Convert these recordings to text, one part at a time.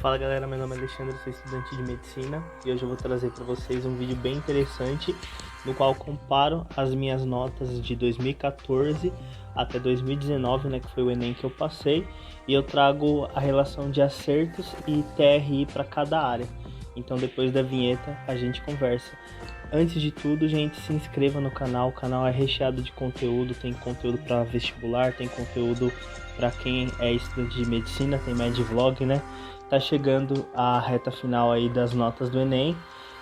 Fala galera, meu nome é Alexandre, sou estudante de medicina e hoje eu vou trazer para vocês um vídeo bem interessante no qual comparo as minhas notas de 2014 até 2019, né, que foi o Enem que eu passei, e eu trago a relação de acertos e TRI para cada área. Então depois da vinheta a gente conversa. Antes de tudo, gente, se inscreva no canal. O canal é recheado de conteúdo, tem conteúdo para vestibular, tem conteúdo para quem é estudante de medicina, tem medvlog, né? Tá chegando a reta final aí das notas do Enem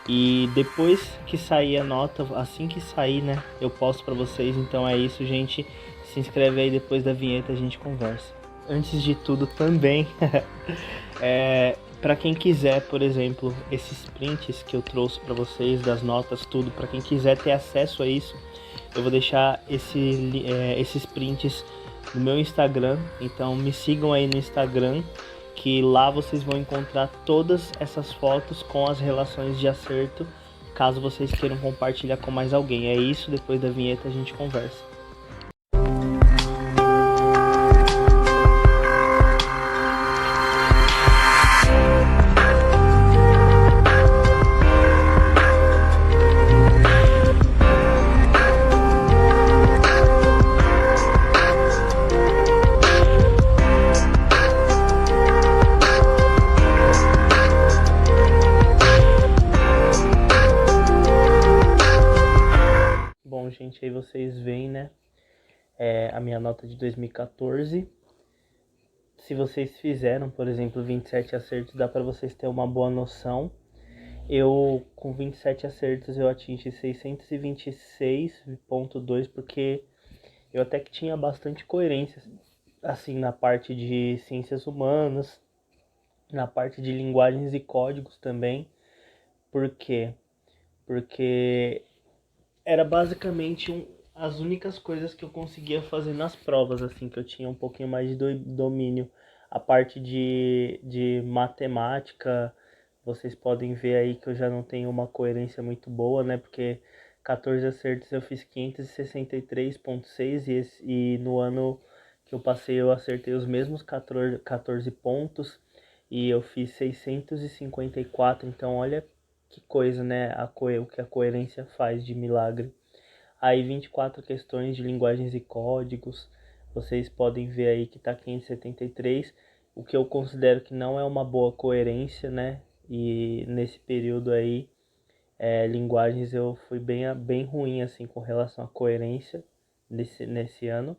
e depois que sair a nota, assim que sair, né, eu posto para vocês. Então é isso, gente. Se inscreve aí, depois da vinheta a gente conversa. Antes de tudo também, para quem quiser, por exemplo, esses prints que eu trouxe para vocês das notas, tudo, para quem quiser ter acesso a isso, eu vou deixar esses prints no meu Instagram. Então me sigam aí no Instagram, que lá vocês vão encontrar todas essas fotos com as relações de acerto, caso vocês queiram compartilhar com mais alguém. É isso, depois da vinheta a gente conversa. Bom, gente, aí vocês veem, né, a minha nota de 2014. Se vocês fizeram, por exemplo, 27 acertos, dá para vocês terem uma boa noção. Eu, com 27 acertos, eu atingi 626,2, porque eu até que tinha bastante coerência, assim, na parte de ciências humanas, na parte de linguagens e códigos também. Por quê? Porque era basicamente as únicas coisas que eu conseguia fazer nas provas, assim, que eu tinha um pouquinho mais de domínio. A parte de matemática, vocês podem ver aí que eu já não tenho uma coerência muito boa, né? Porque 14 acertos eu fiz 563,6 e no ano que eu passei eu acertei os mesmos 14 pontos e eu fiz 654. Então olha que coisa, né? O que a coerência faz de milagre. Aí 24 questões de linguagens e códigos, vocês podem ver aí que está 573, o que eu considero que não é uma boa coerência, né? E nesse período aí, linguagens eu fui bem ruim assim com relação à coerência nesse ano.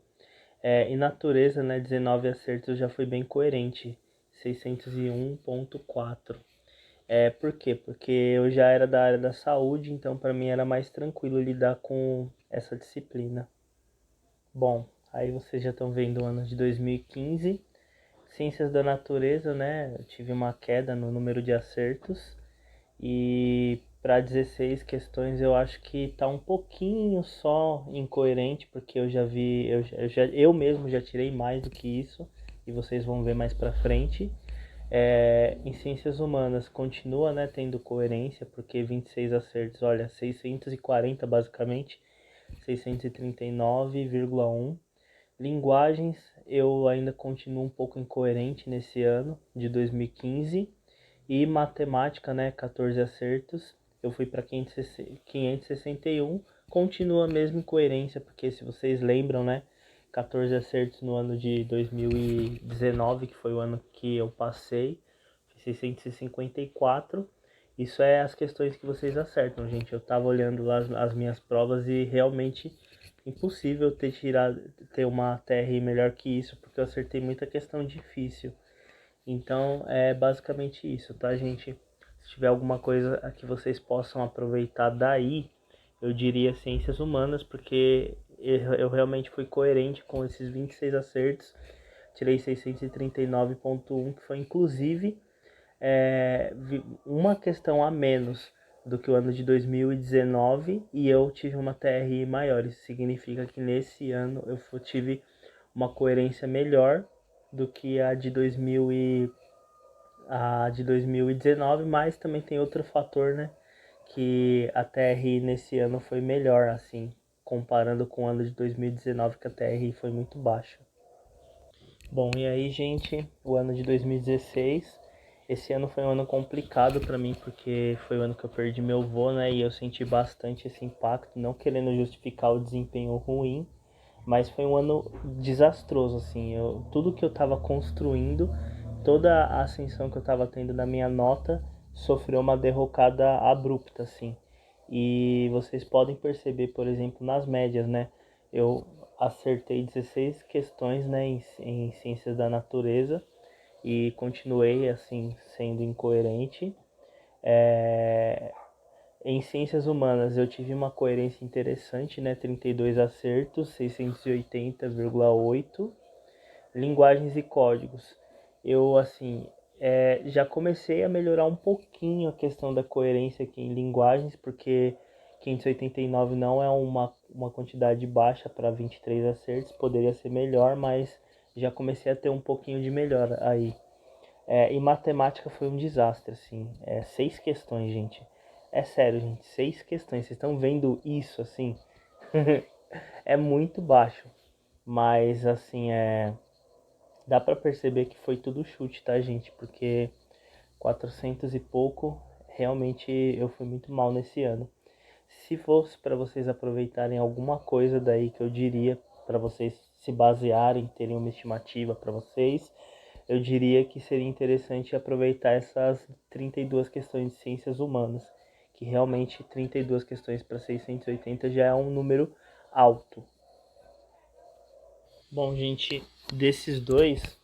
E natureza, né, 19 acertos, eu já fui bem coerente, 601,4. Por quê? Porque eu já era da área da saúde, então para mim era mais tranquilo lidar com essa disciplina. Bom, aí vocês já estão vendo o ano de 2015. Ciências da natureza, né? Eu tive uma queda no número de acertos e para 16 questões eu acho que tá um pouquinho só incoerente, porque eu já vi, eu mesmo já tirei mais do que isso e vocês vão ver mais para frente. Em ciências humanas continua, né, tendo coerência, porque 26 acertos, olha, 640 basicamente, 639,1. Linguagens, eu ainda continuo um pouco incoerente nesse ano de 2015. E matemática, né, 14 acertos, eu fui para 561, continua a mesma incoerência, porque se vocês lembram, né, 14 acertos no ano de 2019, que foi o ano que eu passei, 654. Isso é as questões que vocês acertam, gente. Eu tava olhando lá as minhas provas e realmente impossível ter uma TRI melhor que isso, porque eu acertei muita questão difícil. Então é basicamente isso, tá, gente? Se tiver alguma coisa que vocês possam aproveitar daí, eu diria ciências humanas, porque eu realmente fui coerente com esses 26 acertos. Tirei 639,1, que foi inclusive uma questão a menos do que o ano de 2019, e eu tive uma TRI maior. Isso significa que nesse ano eu tive uma coerência melhor do que a de 2019, mas também tem outro fator, né? Que a TRI nesse ano foi melhor, assim, comparando com o ano de 2019, que a TRI foi muito baixa. Bom, e aí, gente, o ano de 2016, Esse ano foi um ano complicado para mim, porque foi o ano que eu perdi meu avô, né? E eu senti bastante esse impacto, não querendo justificar o desempenho ruim, mas foi um ano desastroso, assim. Tudo que eu estava construindo, toda a ascensão que eu estava tendo na minha nota, sofreu uma derrocada abrupta, assim. E vocês podem perceber, por exemplo, nas médias, né? Eu acertei 16 questões, né, em ciências da natureza e continuei, assim, sendo incoerente. É, Em ciências humanas eu tive uma coerência interessante, né? 32 acertos, 680,8. Linguagens e códigos. Eu, assim, já comecei a melhorar um pouquinho a questão da coerência aqui em linguagens, porque 589 não é uma quantidade baixa para 23 acertos, poderia ser melhor, mas já comecei a ter um pouquinho de melhora aí. E matemática foi um desastre, assim. 6 questões, gente. É sério, gente. 6 questões. Vocês estão vendo isso, assim? É muito baixo. Mas, assim, dá pra perceber que foi tudo chute, tá, gente? Porque 400 e pouco, realmente eu fui muito mal nesse ano. Se fosse para vocês aproveitarem alguma coisa daí que eu diria para vocês se basearem, terem uma estimativa para vocês, eu diria que seria interessante aproveitar essas 32 questões de ciências humanas, que realmente 32 questões para 680 já é um número alto. Bom, gente, desses dois,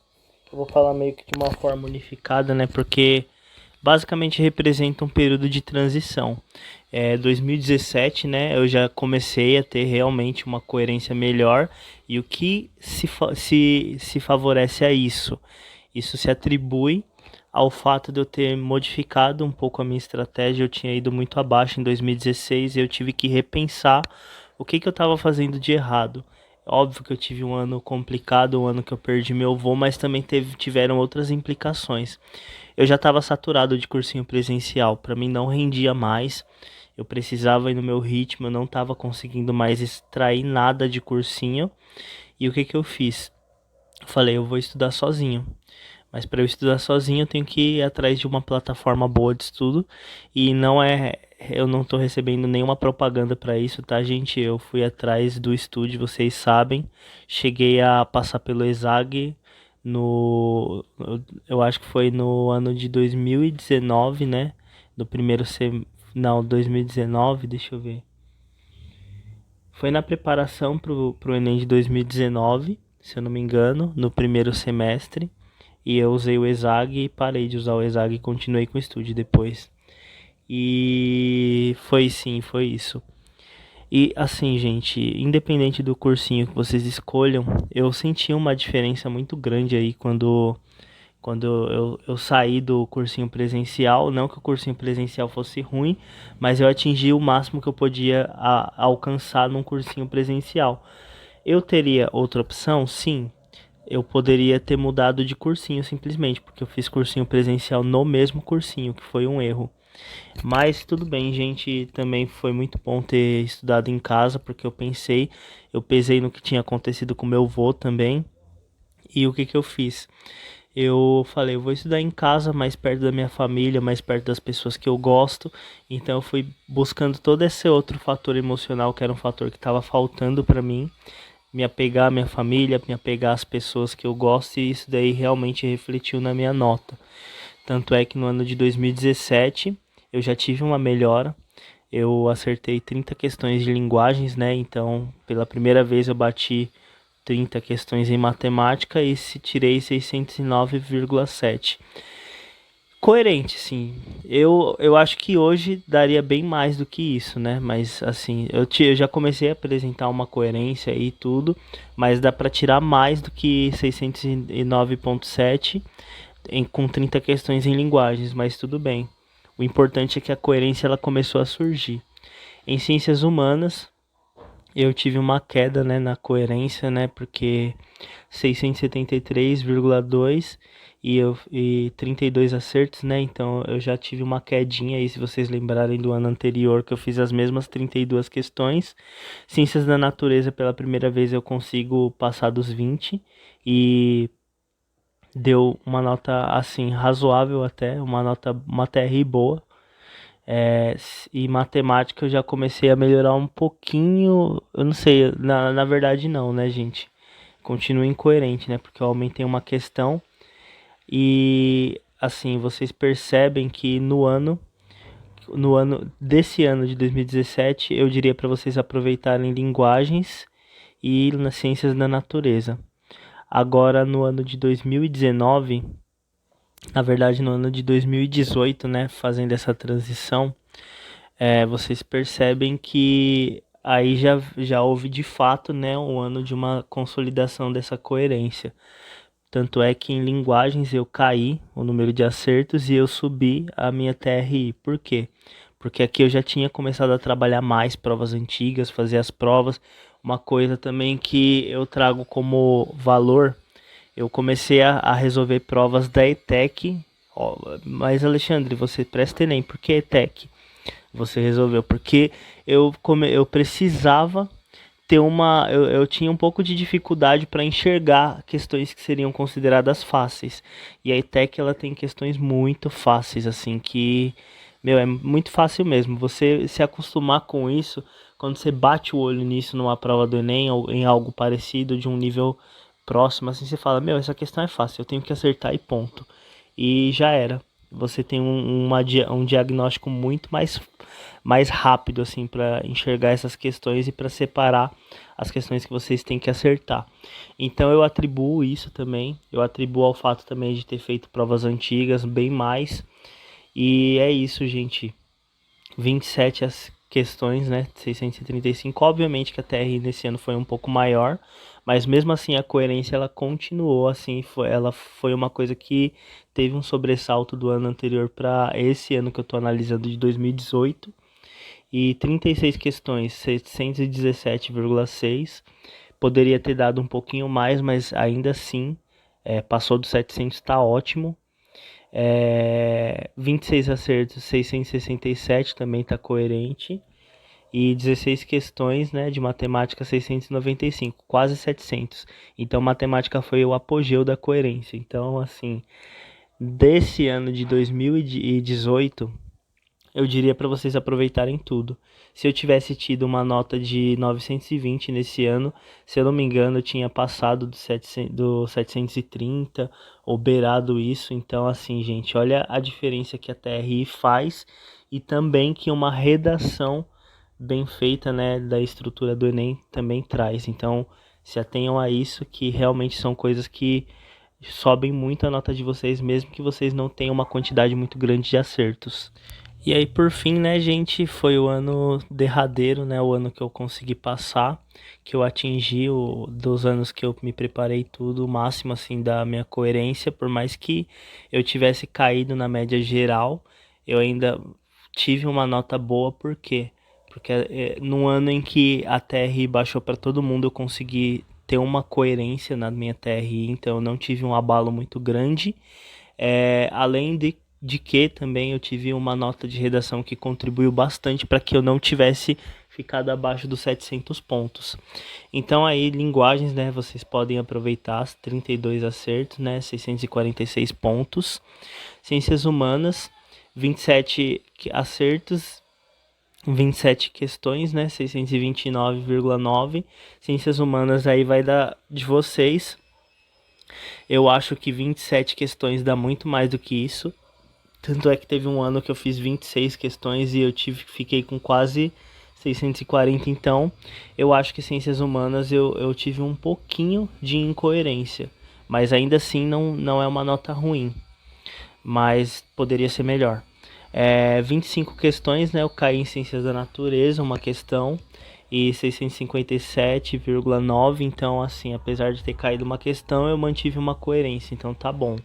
eu vou falar meio que de uma forma unificada, né? Porque basicamente representa um período de transição. 2017, né, eu já comecei a ter realmente uma coerência melhor, e o que se favorece a isso? Isso se atribui ao fato de eu ter modificado um pouco a minha estratégia. Eu tinha ido muito abaixo em 2016 e eu tive que repensar o que eu estava fazendo de errado. Óbvio que eu tive um ano complicado, um ano que eu perdi meu avô, mas também tiveram outras implicações. Eu já estava saturado de cursinho presencial, para mim não rendia mais. Eu precisava ir no meu ritmo, eu não estava conseguindo mais extrair nada de cursinho. E o que eu fiz? Eu falei, eu vou estudar sozinho. Mas para eu estudar sozinho, eu tenho que ir atrás de uma plataforma boa de estudo. E eu não estou recebendo nenhuma propaganda para isso, tá, gente? Eu fui atrás do estúdio, vocês sabem. Cheguei a passar pelo ESAG no, eu acho que foi no ano de 2019, né? No primeiro não, 2019, deixa eu ver. Foi na preparação pro Enem de 2019, se eu não me engano, no primeiro semestre. E eu usei o ESAG e parei de usar o ESAG e continuei com o estúdio depois. E foi sim, foi isso. E assim, gente, independente do cursinho que vocês escolham, eu senti uma diferença muito grande aí quando eu saí do cursinho presencial. Não que o cursinho presencial fosse ruim, mas eu atingi o máximo que eu podia alcançar num cursinho presencial. Eu teria outra opção? Sim. Eu poderia ter mudado de cursinho simplesmente, porque eu fiz cursinho presencial no mesmo cursinho, que foi um erro. Mas tudo bem, gente, também foi muito bom ter estudado em casa, porque eu pesei no que tinha acontecido com meu avô também. E o que eu fiz? Eu falei, eu vou estudar em casa, mais perto da minha família, mais perto das pessoas que eu gosto. Então eu fui buscando todo esse outro fator emocional, que era um fator que estava faltando para mim, me apegar à minha família, me apegar às pessoas que eu gosto, e isso daí realmente refletiu na minha nota. Tanto é que no ano de 2017 eu já tive uma melhora. Eu acertei 30 questões de linguagens, né? Então, pela primeira vez eu bati 30 questões em matemática e tirei 609,7. Coerente, sim. Eu acho que hoje daria bem mais do que isso, né? Mas assim, eu já comecei a apresentar uma coerência e tudo, mas dá para tirar mais do que 609,7 com 30 questões em linguagens, mas tudo bem. O importante é que a coerência ela começou a surgir. Em ciências humanas, eu tive uma queda, né, na coerência, né, porque 673,2 e 32 acertos, né? Então eu já tive uma quedinha aí, se vocês lembrarem do ano anterior, que eu fiz as mesmas 32 questões. Ciências da natureza, pela primeira vez eu consigo passar dos 20 e deu uma nota assim razoável até, uma TRI boa. E matemática eu já comecei a melhorar um pouquinho, eu não sei, na verdade não, né, gente? Continuo incoerente, né? Porque eu aumentei uma questão e assim, vocês percebem que no ano desse ano de 2017, eu diria para vocês aproveitarem linguagens e nas ciências da natureza. Agora no ano de 2019, na verdade no ano de 2018, né, fazendo essa transição, vocês percebem que aí já houve de fato, né, um ano de uma consolidação dessa coerência. Tanto é que em linguagens eu caí o número de acertos e eu subi a minha TRI. Por quê? Porque aqui eu já tinha começado a trabalhar mais provas antigas, fazer as provas. Uma coisa também que eu trago como valor, eu comecei a resolver provas da ETEC. Ó, mas Alexandre, você presta nem, por que ETEC? Você resolveu? Porque eu precisava ter eu tinha um pouco de dificuldade para enxergar questões que seriam consideradas fáceis. E a ETEC ela tem questões muito fáceis, assim, que, meu, é muito fácil mesmo. Você se acostumar com isso, quando você bate o olho nisso numa prova do Enem ou em algo parecido, de um nível próximo, assim, você fala, meu, essa questão é fácil, eu tenho que acertar e ponto. E já era. Você tem um diagnóstico muito mais rápido assim para enxergar essas questões e para separar as questões que vocês têm que acertar. Então eu atribuo isso também, eu atribuo ao fato também de ter feito provas antigas bem mais. E é isso, gente. 27 as questões, né? 635. Obviamente que a TR nesse ano foi um pouco maior, mas mesmo assim a coerência ela continuou assim, ela foi uma coisa que teve um sobressalto do ano anterior para esse ano que eu estou analisando de 2018. E 36 questões, 717,6. Poderia ter dado um pouquinho mais, mas ainda assim, passou dos 700, está ótimo. 26 acertos, 667 também está coerente. E 16 questões, né, de matemática, 695, quase 700. Então, matemática foi o apogeu da coerência. Então, assim, desse ano de 2018, eu diria para vocês aproveitarem tudo. Se eu tivesse tido uma nota de 920 nesse ano, se eu não me engano, eu tinha passado do 730 ou beirado isso. Então, assim, gente, olha a diferença que a TRI faz e também que uma redação bem feita, né, da estrutura do Enem também traz. Então, se atenham a isso, que realmente são coisas que sobem muito a nota de vocês, mesmo que vocês não tenham uma quantidade muito grande de acertos. E aí, por fim, né, gente, foi o ano derradeiro, né, o ano que eu consegui passar, que eu atingi dos anos que eu me preparei tudo, o máximo, assim, da minha coerência, por mais que eu tivesse caído na média geral, eu ainda tive uma nota boa, por quê? Porque no ano em que a TRI baixou para todo mundo, eu consegui ter uma coerência na minha TRI, então eu não tive um abalo muito grande, além de que também eu tive uma nota de redação que contribuiu bastante para que eu não tivesse ficado abaixo dos 700 pontos. Então aí, linguagens, né, vocês podem aproveitar as 32 acertos, né, 646 pontos. Ciências humanas, 27 acertos, 27 questões, né, 629,9. Ciências humanas aí vai dar de vocês. Eu acho que 27 questões dá muito mais do que isso. Tanto é que teve um ano que eu fiz 26 questões e fiquei com quase 640. Então, eu acho que ciências humanas eu tive um pouquinho de incoerência. Mas ainda assim não é uma nota ruim. Mas poderia ser melhor. 25 questões, né? Eu caí em ciências da natureza, uma questão. E 657,9. Então, assim, apesar de ter caído uma questão, eu mantive uma coerência. Então, tá bom.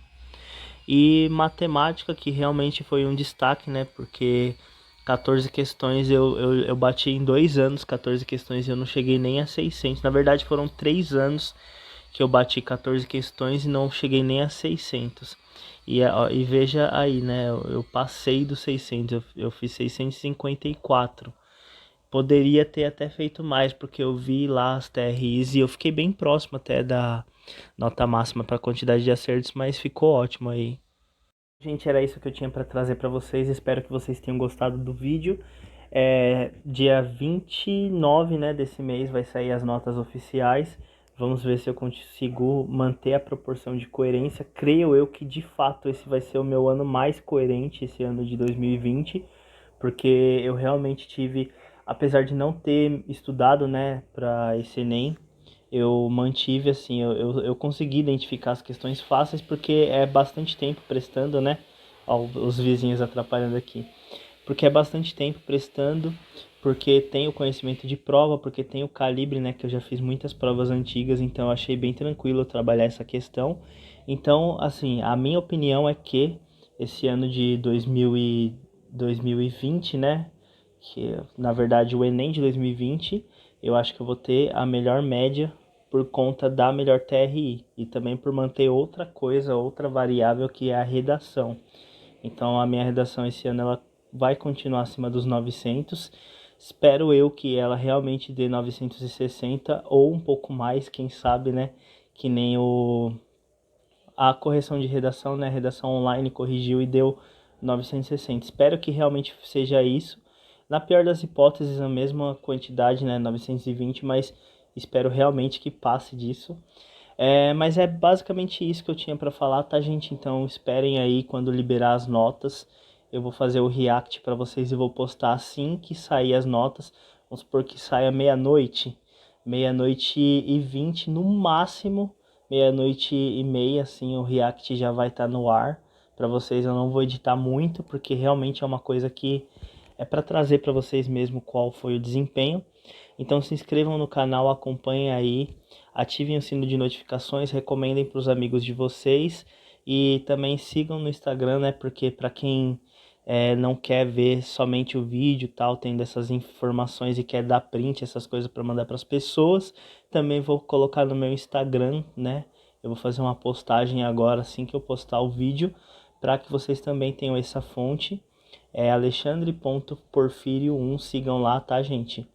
E matemática, que realmente foi um destaque, né? Porque 14 questões eu bati em 2 anos, 14 questões e eu não cheguei nem a 600. Na verdade, foram 3 anos que eu bati 14 questões e não cheguei nem a 600. E veja aí, né? Eu passei dos 600, eu fiz 654. Poderia ter até feito mais, porque eu vi lá as TRIs e eu fiquei bem próximo até nota máxima para a quantidade de acertos, mas ficou ótimo aí. Gente, era isso que eu tinha para trazer para vocês. Espero que vocês tenham gostado do vídeo. Dia 29, né, desse mês vai sair as notas oficiais. Vamos ver se eu consigo manter a proporção de coerência. Creio eu que de fato esse vai ser o meu ano mais coerente, esse ano de 2020, porque eu realmente tive, apesar de não ter estudado, né, para esse Enem, eu mantive assim, eu consegui identificar as questões fáceis porque é bastante tempo prestando, né? Ó, os vizinhos atrapalhando aqui. Porque é bastante tempo prestando, porque tem o conhecimento de prova, porque tem o calibre, né? Que eu já fiz muitas provas antigas, então eu achei bem tranquilo trabalhar essa questão. Então, assim, a minha opinião é que esse ano de 2020, né? Que na verdade o Enem de 2020, eu acho que eu vou ter a melhor média por conta da melhor TRI e também por manter outra coisa, outra variável que é a redação. Então a minha redação esse ano ela vai continuar acima dos 900. Espero eu que ela realmente dê 960 ou um pouco mais, quem sabe, né? Que nem a correção de redação, né? A redação online corrigiu e deu 960. Espero que realmente seja isso. Na pior das hipóteses, a mesma quantidade, né? 920, mas espero realmente que passe disso. Mas é basicamente isso que eu tinha para falar, tá, gente? Então esperem aí quando liberar as notas. Eu vou fazer o react para vocês e vou postar assim que sair as notas. Vamos supor que saia meia-noite, meia-noite e 20 no máximo, meia-noite e meia, assim o react já vai estar no ar. Para vocês eu não vou editar muito, porque realmente é uma coisa que é para trazer para vocês mesmo qual foi o desempenho. Então se inscrevam no canal, acompanhem aí, ativem o sino de notificações, recomendem para os amigos de vocês e também sigam no Instagram, né? Porque para quem não quer ver somente o vídeo, tal, tendo essas informações e quer dar print, essas coisas para mandar para as pessoas, também vou colocar no meu Instagram, né? Eu vou fazer uma postagem agora assim que eu postar o vídeo, para que vocês também tenham essa fonte. É alexandre.porfirio1, sigam lá, tá, gente?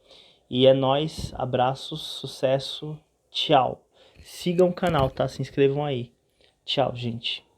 E é nóis, abraços, sucesso, tchau. Sigam o canal, tá? Se inscrevam aí. Tchau, gente.